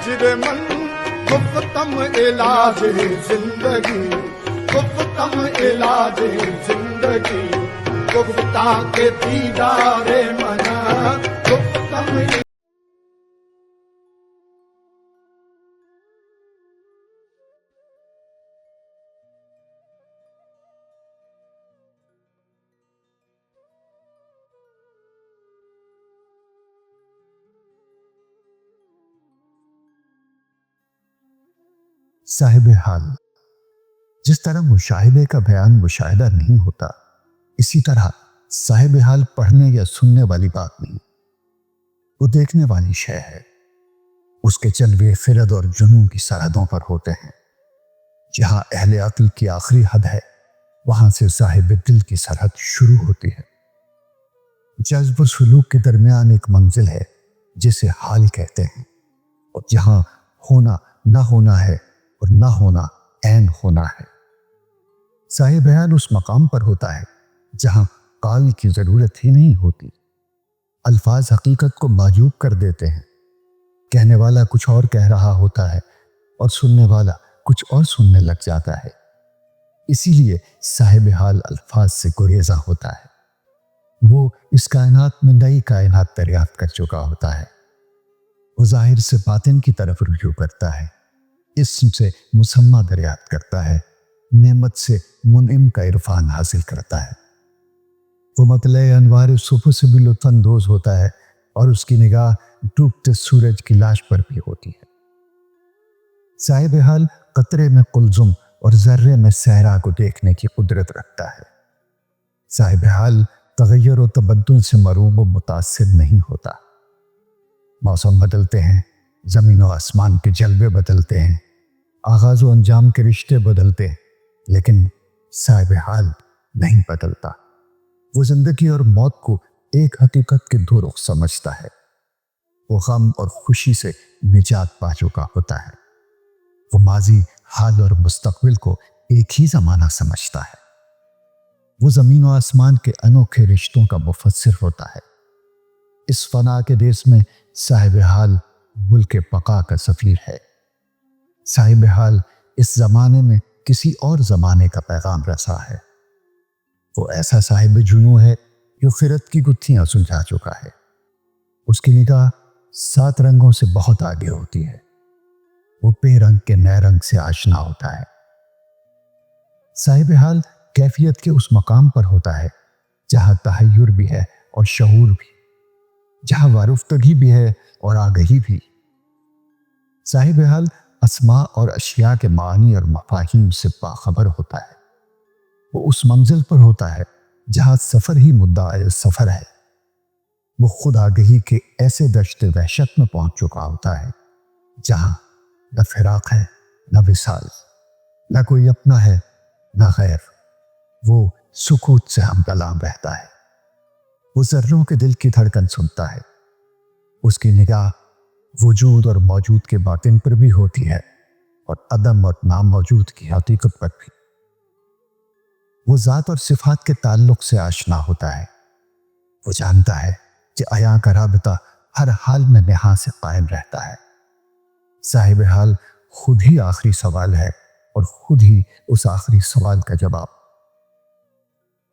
مجرمن گفتم علاج زندگی، گفتم علاج زندگی، گفتہ کے دیدار منا گفتم. صاحب حال. جس طرح مشاہدے کا بیان مشاہدہ نہیں ہوتا، اسی طرح صاحب حال پڑھنے یا سننے والی بات نہیں، وہ دیکھنے والی شے ہے. اس کے جلوے فرد اور جنون کی سرحدوں پر ہوتے ہیں. جہاں اہل عقل کی آخری حد ہے، وہاں سے صاحب دل کی سرحد شروع ہوتی ہے. جذب و سلوک کے درمیان ایک منزل ہے جسے حال کہتے ہیں، اور جہاں ہونا نہ ہونا ہے اور نہ ہونا عین ہونا ہے. صاحب حال اس مقام پر ہوتا ہے جہاں قال کی ضرورت ہی نہیں ہوتی. الفاظ حقیقت کو معجوب کر دیتے ہیں. کہنے والا کچھ اور کہہ رہا ہوتا ہے اور سننے والا کچھ اور سننے لگ جاتا ہے. اسی لیے صاحب حال الفاظ سے گریزاں ہوتا ہے. وہ اس کائنات میں نئی کائنات دریافت کر چکا ہوتا ہے. وہ ظاہر سے باطن کی طرف رجوع کرتا ہے، اسم سے مسمى دریافت کرتا ہے، نعمت سے منعم کا عرفان حاصل کرتا ہے. وہ مطلع انوار صبح سے بھی لطف اندوز ہوتا ہے اور اس کی نگاہ ڈوبتے سورج کی لاش پر بھی ہوتی ہے. صاحب حال قطرے میں قلزم اور ذرے میں صحرا کو دیکھنے کی قدرت رکھتا ہے. صاحب حال تغیر و تبدل سے مروب و متاثر نہیں ہوتا. موسم بدلتے ہیں، زمین و آسمان کے جلوے بدلتے ہیں، آغاز و انجام کے رشتے بدلتے ہیں، لیکن صاحب حال نہیں بدلتا. وہ زندگی اور موت کو ایک حقیقت کے دو رخ سمجھتا ہے. وہ غم اور خوشی سے نجات پا چکا ہوتا ہے. وہ ماضی، حال اور مستقبل کو ایک ہی زمانہ سمجھتا ہے. وہ زمین و آسمان کے انوکھے رشتوں کا مفسر ہوتا ہے. اس فنا کے دیس میں صاحب حال ملک بقا کا سفیر ہے. صاحب حال اس زمانے میں کسی اور زمانے کا پیغام رسا ہے. وہ ایسا صاحب جنوں ہے جو خرد کی گتھیاں سلجھا چکا ہے. اس کی نگاہ 7 رنگوں سے بہت آگے ہوتی ہے. وہ بے رنگ کے نئے رنگ سے آشنا ہوتا ہے. صاحب حال کیفیت کے اس مقام پر ہوتا ہے جہاں تحیر بھی ہے اور شعور بھی، جہاں وارفتگی بھی ہے اور آگہی بھی. صاحب حال اسماء اور اشیاء کے معنی اور مفاہیم سے باخبر ہوتا ہے. وہ اس منزل پر ہوتا ہے جہاں سفر ہی مدعا سفر ہے. وہ خود آگہی کے ایسے دشت وحشت میں پہنچ چکا ہوتا ہے جہاں نہ فراق ہے، نہ وصال، نہ کوئی اپنا ہے، نہ غیر. وہ سکوت سے ہم کلام رہتا ہے. وہ ذروں کے دل کی دھڑکن سنتا ہے. اس کی نگاہ وجود اور موجود کے باطن پر بھی ہوتی ہے اور عدم اور نام موجود کی حقیقت پر بھی. وہ ذات اور صفات کے تعلق سے آشنا ہوتا ہے. وہ جانتا ہے کہ عیاں کا رابطہ ہر حال میں نہاں سے قائم رہتا ہے. صاحب حال خود ہی آخری سوال ہے اور خود ہی اس آخری سوال کا جواب.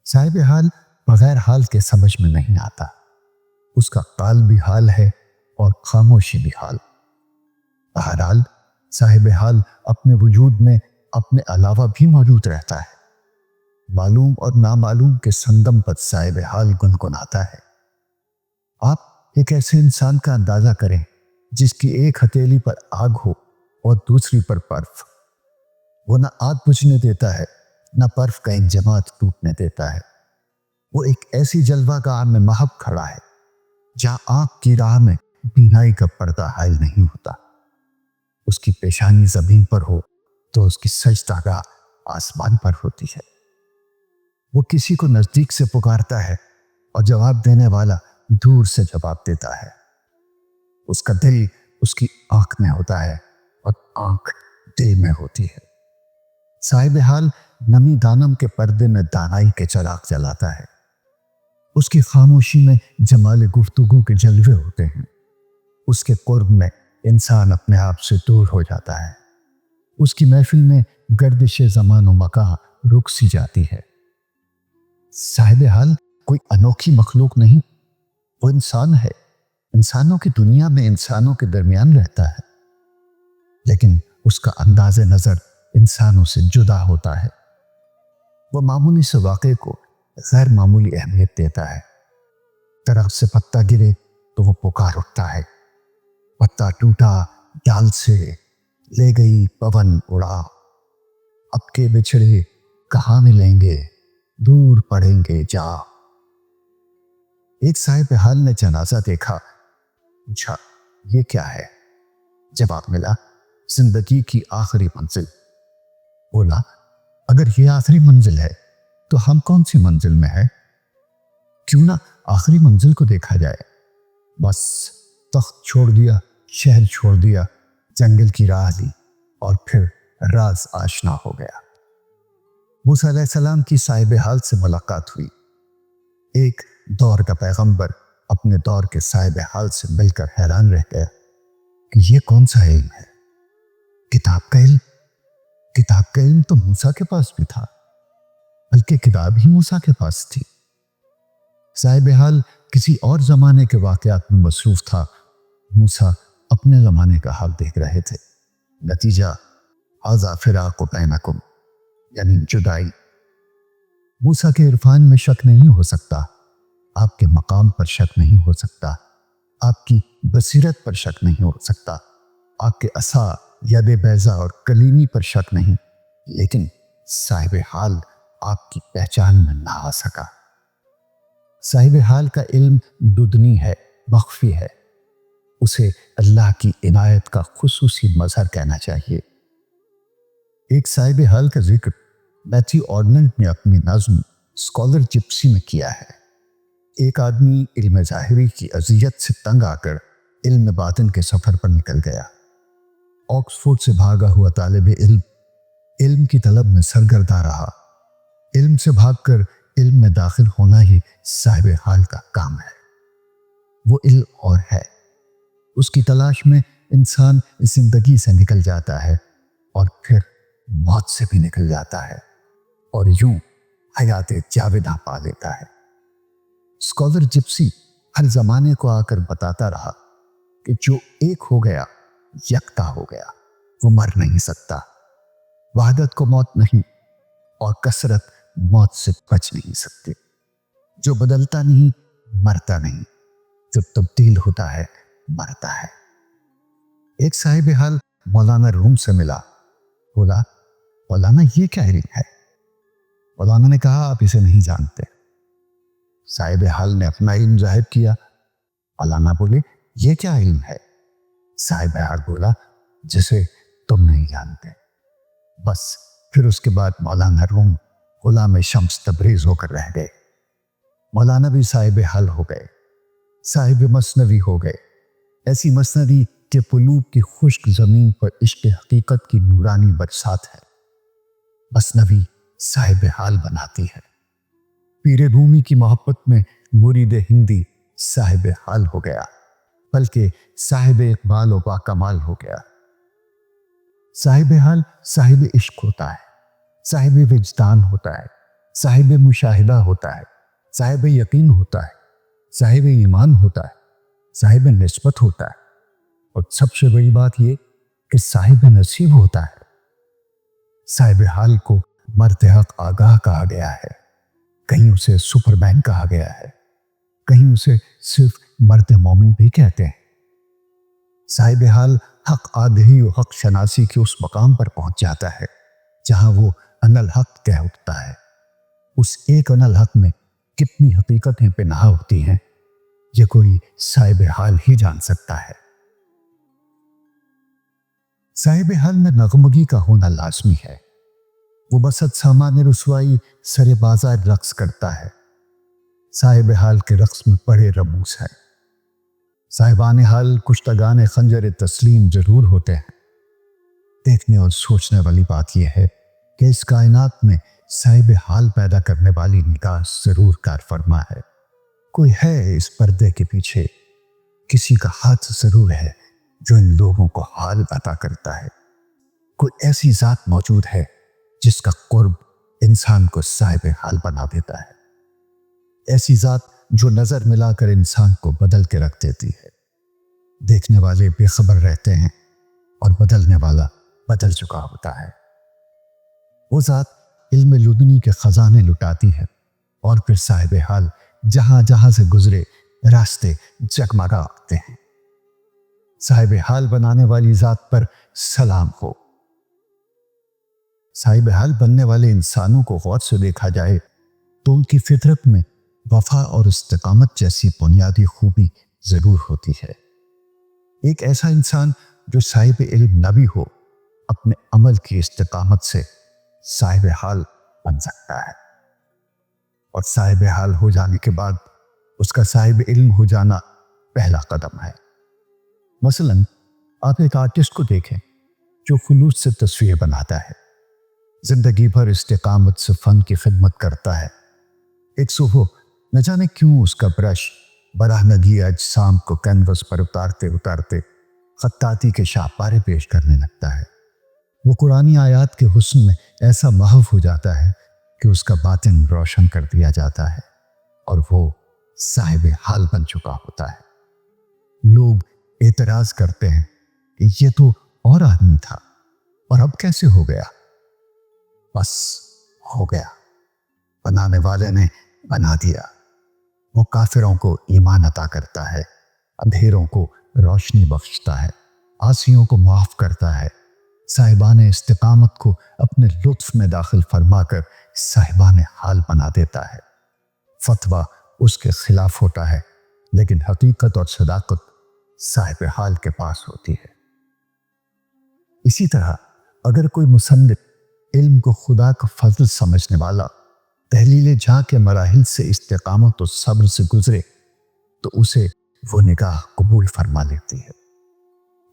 صاحب حال بغیر حال کے سمجھ میں نہیں آتا. اس کا قال بھی حال ہے اور خاموشی بھی حال. بہرحال صاحب حال اپنے وجود میں اپنے علاوہ بھی موجود رہتا ہے. معلوم اور نامعلوم کے سنگم پر صاحب حال گنگناتا ہے. آپ ایک ایسے انسان کا اندازہ کریں جس کی ایک ہتھیلی پر آگ ہو اور دوسری پر برف. وہ نہ آگ بجھنے دیتا ہے، نہ برف کا انجماد ٹوٹنے دیتا ہے. وہ ایک ایسی جلوہ گاہ میں محب کھڑا ہے جہاں آنکھ کی راہ میں بینائی کا پردہ حائل نہیں ہوتا. اس کی پیشانی زمین پر ہو تو اس کی سجدہ گاہ آسمان پر ہوتی ہے. وہ کسی کو نزدیک سے پکارتا ہے اور جواب دینے والا دور سے جواب دیتا ہے. اس کا دل اس کی آنکھ میں ہوتا ہے اور آنکھ دل میں ہوتی ہے. صاحب حال نمی دانم کے پردے میں دانائی کے چراغ جلاتا ہے. اس کی خاموشی میں جمال گفتگو کے جلوے ہوتے ہیں. اس کے قرب میں انسان اپنے آپ سے دور ہو جاتا ہے. اس کی محفل میں گردش زمان و مکان رک سی جاتی ہے. صاحب حال کوئی انوکھی مخلوق نہیں، وہ انسان ہے. انسانوں کی دنیا میں انسانوں کے درمیان رہتا ہے، لیکن اس کا انداز نظر انسانوں سے جدا ہوتا ہے. وہ معمولی سے واقعے کو غیر معمولی اہمیت دیتا ہے. درخت سے پتا گرے تو وہ پکار اٹھتا ہے، پتا ٹوٹا ڈال سے، لے گئی پون اڑا، اب کے بچھڑے کہاں ملیں گے، دور پڑیں گے جا. ایک صاحب حال نے جنازہ دیکھا، پوچھا یہ کیا ہے؟ جواب ملا زندگی کی آخری منزل. بولا اگر یہ آخری منزل ہے تو ہم کون سی منزل میں ہیں؟ کیوں نہ آخری منزل کو دیکھا جائے. بس تخت چھوڑ دیا، شہر چھوڑ دیا، جنگل کی راہ لی اور پھر راز آشنا ہو گیا. موسیٰ علیہ السلام کی صاحب حال سے ملاقات ہوئی. ایک دور کا پیغمبر اپنے دور کے صاحب حال سے مل کر حیران رہ گیا کہ یہ کون سا علم ہے؟ کتاب کا علم. کتاب کا علم تو موسیٰ کے پاس بھی تھا، بلکہ کتاب ہی موسیٰ کے پاس تھی. صاحب حال کسی اور زمانے کے واقعات میں مصروف تھا، موسیٰ اپنے زمانے کا حال دیکھ رہے تھے. نتیجہ ھذا فراق بینکم، یعنی جدائی. موسیٰ کے عرفان میں شک نہیں ہو سکتا، آپ کے مقام پر شک نہیں ہو سکتا، آپ کی بصیرت پر شک نہیں ہو سکتا، آپ کے عصا، ید بیضا اور کلیمی پر شک نہیں، لیکن صاحب حال آپ کی پہچان میں نہ آ سکا. صاحب حال کا علم ددنی ہے، مخفی ہے. اسے اللہ کی عنایت کا خصوصی مظہر کہنا چاہیے. ایک صاحب حال کا ذکر میتھیو آرنلڈ نے اپنی نظم اسکالر جپسی میں کیا ہے. ایک آدمی علم ظاہری کی اذیت سے تنگ آ کر علم باطن کے سفر پر نکل گیا. آکسفورڈ سے بھاگا ہوا طالب علم علم کی طلب میں سرگرداں رہا. علم سے بھاگ کر علم میں داخل ہونا ہی صاحب حال کا کام ہے. وہ علم اور ہے. اس کی تلاش میں انسان زندگی سے نکل جاتا ہے اور پھر موت سے بھی نکل جاتا ہے اور یوں حیات جاوداں پا لیتا ہے. اسکالر جپسی ہر زمانے کو آ کر بتاتا رہا کہ جو ایک ہو گیا یکتا ہو گیا، وہ مر نہیں سکتا. وحدت کو موت نہیں اور کثرت موت سے بچ نہیں سکتے. جو بدلتا نہیں مرتا نہیں، جو تبدیل ہوتا ہے مرتا ہے. ایک صاحب حال مولانا روم سے ملا. بولا مولانا یہ کیا علم ہے؟ مولانا نے کہا آپ اسے نہیں جانتے. صاحب حال نے اپنا علم ظاہر کیا. مولانا بولے یہ کیا علم ہے؟ صاحب حال بولا جسے تم نہیں جانتے. بس پھر اس کے بعد مولانا روم غلام شمس تبریز ہو کر رہ گئے. مولانا بھی صاحب حال ہو گئے، صاحب مثنوی ہو گئے. ایسی مثنوی کہ قلوب کی خشک زمین پر عشق حقیقت کی نورانی برسات ہے. مثنوی صاحب حال بناتی ہے. پیر رومی کی محبت میں مرید ہندی صاحب حال ہو گیا، بلکہ صاحب اقبال و باکمال ہو گیا. صاحب حال صاحب عشق ہوتا ہے، صاحب وجدان ہوتا ہے، صاحب مشاہدہ ہوتا ہے، صاحب یقین ہوتا ہے، صاحب ایمان ہوتا ہے، صاحب نسبت ہوتا ہے، اور سب سے بڑی بات یہ کہ صاحب نصیب ہوتا ہے. صاحب حال کو مرد حق آگاہ کہا گیا ہے، کہیں اسے سپر مین کہا گیا ہے، کہیں اسے صرف مرد مومن بھی کہتے ہیں. صاحب حال حق آدھی و حق شناسی کے اس مقام پر پہنچ جاتا ہے جہاں وہ انا الحق کہہ اٹھتا ہے. اس ایک انا الحق میں کتنی حقیقتیں پنہاں ہوتی ہیں یہ کوئی صاحب حال ہی جان سکتا ہے. صاحب حال میں نغمگی کا ہونا لازمی ہے. وہ بسط سامان رسوائی سر بازار رقص کرتا ہے. صاحب حال کے رقص میں بڑے رموز ہیں. صاحبان حال کشتگان خنجر تسلیم ضرور ہوتے ہیں. دیکھنے اور سوچنے والی بات یہ ہے کہ اس کائنات میں صاحب حال پیدا کرنے والی نگاہ ضرور کار فرما ہے. کوئی ہے اس پردے کے پیچھے، کسی کا ہاتھ ضرور ہے جو ان لوگوں کو حال عطا کرتا ہے۔ کوئی ایسی ذات موجود ہے جس کا قرب انسان کو صاحب حال بنا دیتا ہے، ایسی ذات جو نظر ملا کر انسان کو بدل کے رکھ دیتی ہے۔ دیکھنے والے بے خبر رہتے ہیں اور بدلنے والا بدل چکا ہوتا ہے۔ وہ ذات علم لدنی کے خزانے لٹاتی ہے اور پھر صاحب حال جہاں جہاں سے گزرے راستے جگمگا اٹھتے ہیں۔ صاحب حال بنانے والی ذات پر سلام ہو۔ صاحب حال بننے والے انسانوں کو غور سے دیکھا جائے تو ان کی فطرت میں وفا اور استقامت جیسی بنیادی خوبی ضرور ہوتی ہے۔ ایک ایسا انسان جو صاحب علم نہ بھی ہو، اپنے عمل کی استقامت سے صاحب حال بن سکتا ہے، اور صاحب حال ہو جانے کے بعد اس کا صاحب علم ہو جانا پہلا قدم ہے۔ مثلا آپ ایک آرٹسٹ کو دیکھیں جو خلوص سے تصویر بناتا ہے، زندگی بھر استقامت سے فن کی خدمت کرتا ہے۔ ایک صبح نہ جانے کیوں اس کا برش براہنگی اجسام کو کینوس پر اتارتے اتارتے خطاطی کے شاہکارے پیش کرنے لگتا ہے۔ وہ قرآنی آیات کے حسن میں ایسا محو ہو جاتا ہے کہ اس کا باطن روشن کر دیا جاتا ہے اور وہ صاحب حال بن چکا ہوتا ہے۔ لوگ اعتراض کرتے ہیں کہ یہ تو اور آدمی تھا اور اب کیسے ہو گیا؟ بس ہو گیا، بنانے والے نے بنا دیا۔ وہ کافروں کو ایمان عطا کرتا ہے، اندھیروں کو روشنی بخشتا ہے، عاصیوں کو معاف کرتا ہے، صاحبان استقامت کو اپنے لطف میں داخل فرما کر صاحبان حال بنا دیتا ہے۔ فتویٰ اس کے خلاف ہوتا ہے، لیکن حقیقت اور صداقت صاحب حال کے پاس ہوتی ہے۔ اسی طرح اگر کوئی مصنف علم کو خدا کا فضل سمجھنے والا تحلیل جاں کے مراحل سے استقامت و صبر سے گزرے تو اسے وہ نگاہ قبول فرما لیتی ہے،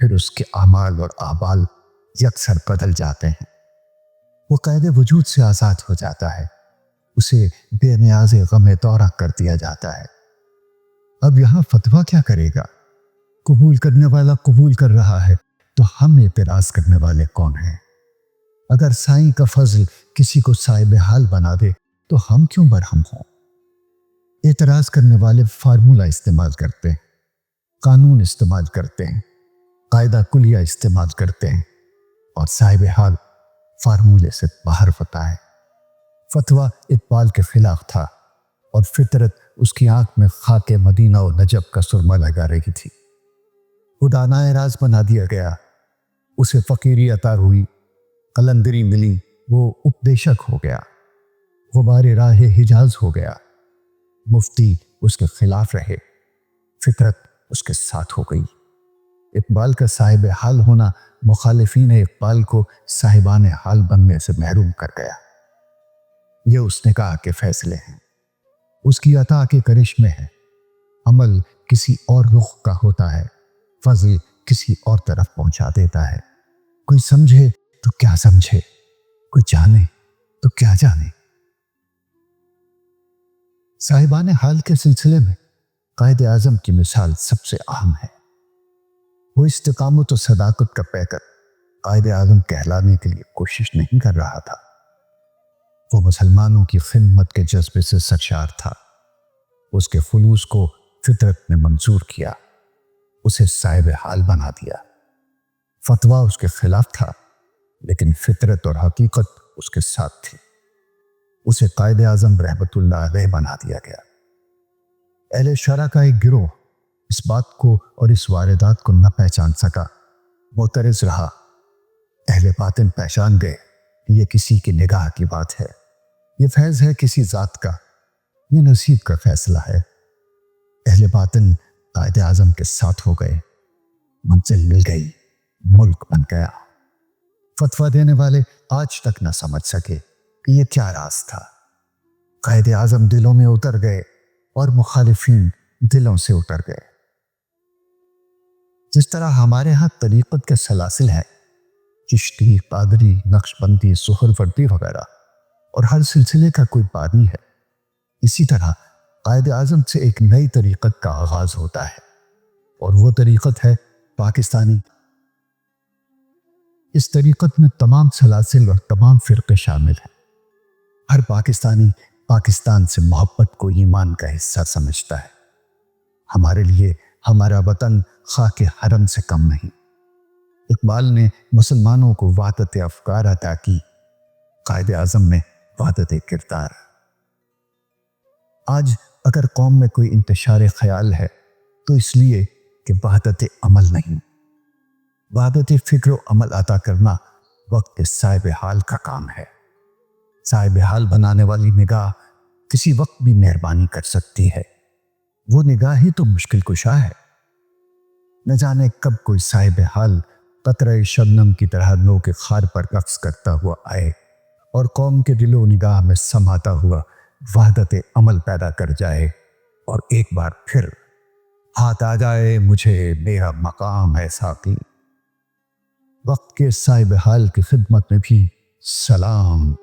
پھر اس کے اعمال اور احوال یکسر بدل جاتے ہیں۔ وہ قید وجود سے آزاد ہو جاتا ہے، اسے بے نیاز غم دورہ کر دیا جاتا ہے۔ اب یہاں فتویٰ کیا کرے گا؟ قبول کرنے والا قبول کر رہا ہے تو ہم اعتراض کرنے والے کون ہیں؟ اگر سائیں کا فضل کسی کو صاحب حال بنا دے تو ہم کیوں برہم ہوں؟ اعتراض کرنے والے فارمولہ استعمال کرتے ہیں، قانون استعمال کرتے ہیں، قاعدہ کلیہ استعمال کرتے ہیں، اور صاحب حال فارمولے سے باہر ہوتا ہے۔ فتویٰ اقبال کے خلاف تھا اور فطرت اس کی آنکھ میں خاک مدینہ و نجف کا سرمہ لگا رہی تھی۔ وہ دانائے راز بنا دیا گیا، اسے فقیری عطا ہوئی، قلندری ملی، وہ اپدیشک ہو گیا، غبار راہ حجاز ہو گیا۔ مفتی اس کے خلاف رہے، فطرت اس کے ساتھ ہو گئی۔ اقبال کا صاحب حال ہونا مخالفین اقبال کو صاحبان حال بننے سے محروم کر گیا۔ یہ اس نے کہا کہ فیصلے ہیں، اس کی عطا کے کرشمے ہے، عمل کسی اور رخ کا ہوتا ہے، فضل کسی اور طرف پہنچا دیتا ہے۔ کوئی سمجھے تو کیا سمجھے، کوئی جانے تو کیا جانے۔ صاحبان حال کے سلسلے میں قائد اعظم کی مثال سب سے اہم ہے۔ وہ استقامت و صداقت کا پیکر قائد اعظم کہلانے کے لیے کوشش نہیں کر رہا تھا، وہ مسلمانوں کی خدمت کے جذبے سے سرشار تھا۔ اس کے خلوص کو فطرت نے منظور کیا، اسے صاحب حال بنا دیا۔ فتویٰ اس کے خلاف تھا، لیکن فطرت اور حقیقت اس کے ساتھ تھی، اسے قائد اعظم رحمت اللہ علیہ بنا دیا گیا۔ اہل شرع کا ایک گروہ اس بات کو اور اس واردات کو نہ پہچان سکا، معترض رہا۔ اہل باطن پہچان گئے کہ یہ کسی کی نگاہ کی بات ہے، یہ فیض ہے کسی ذات کا، یہ نصیب کا فیصلہ ہے۔ اہل باطن قائد اعظم کے ساتھ ہو گئے، منزل مل گئی، ملک بن گیا۔ فتویٰ دینے والے آج تک نہ سمجھ سکے کہ یہ کیا راز تھا۔ قائد اعظم دلوں میں اتر گئے اور مخالفین دلوں سے اتر گئے۔ جس طرح ہمارے ہاں طریقت کے سلاسل ہیں، چشتی، قادری، نقش بندی، سہروردی وغیرہ، اور ہر سلسلے کا کوئی بانی ہے، اسی طرح قائد اعظم سے ایک نئی طریقت کا آغاز ہوتا ہے، اور وہ طریقت ہے پاکستانی اس طریقت میں تمام سلاسل اور تمام فرقے شامل ہیں۔ ہر پاکستانی پاکستان سے محبت کو ایمان کا حصہ سمجھتا ہے۔ ہمارے لیے ہمارا وطن خاک حرم سے کم نہیں۔ اقبال نے مسلمانوں کو وحدت افکار عطا کی، قائد اعظم میں وحدت کردار۔ آج اگر قوم میں کوئی انتشار خیال ہے تو اس لیے کہ وحدت عمل نہیں۔ وحدت فکر و عمل عطا کرنا وقت صاحب حال کا کام ہے۔ صاحب حال بنانے والی نگاہ کسی وقت بھی مہربانی کر سکتی ہے۔ وہ نگاہ ہی تو مشکل کشا ہے۔ نہ جانے کب کوئی صاحب حال قطرہ شبنم کی طرح نو کے خار پر رقص کرتا ہوا آئے اور قوم کے دل و نگاہ میں سماتا ہوا وحدت عمل پیدا کر جائے، اور ایک بار پھر ہاتھ آ جائے مجھے میرا مقام ہے ساقی۔ وقت کے صاحب حال کی خدمت میں بھی سلام۔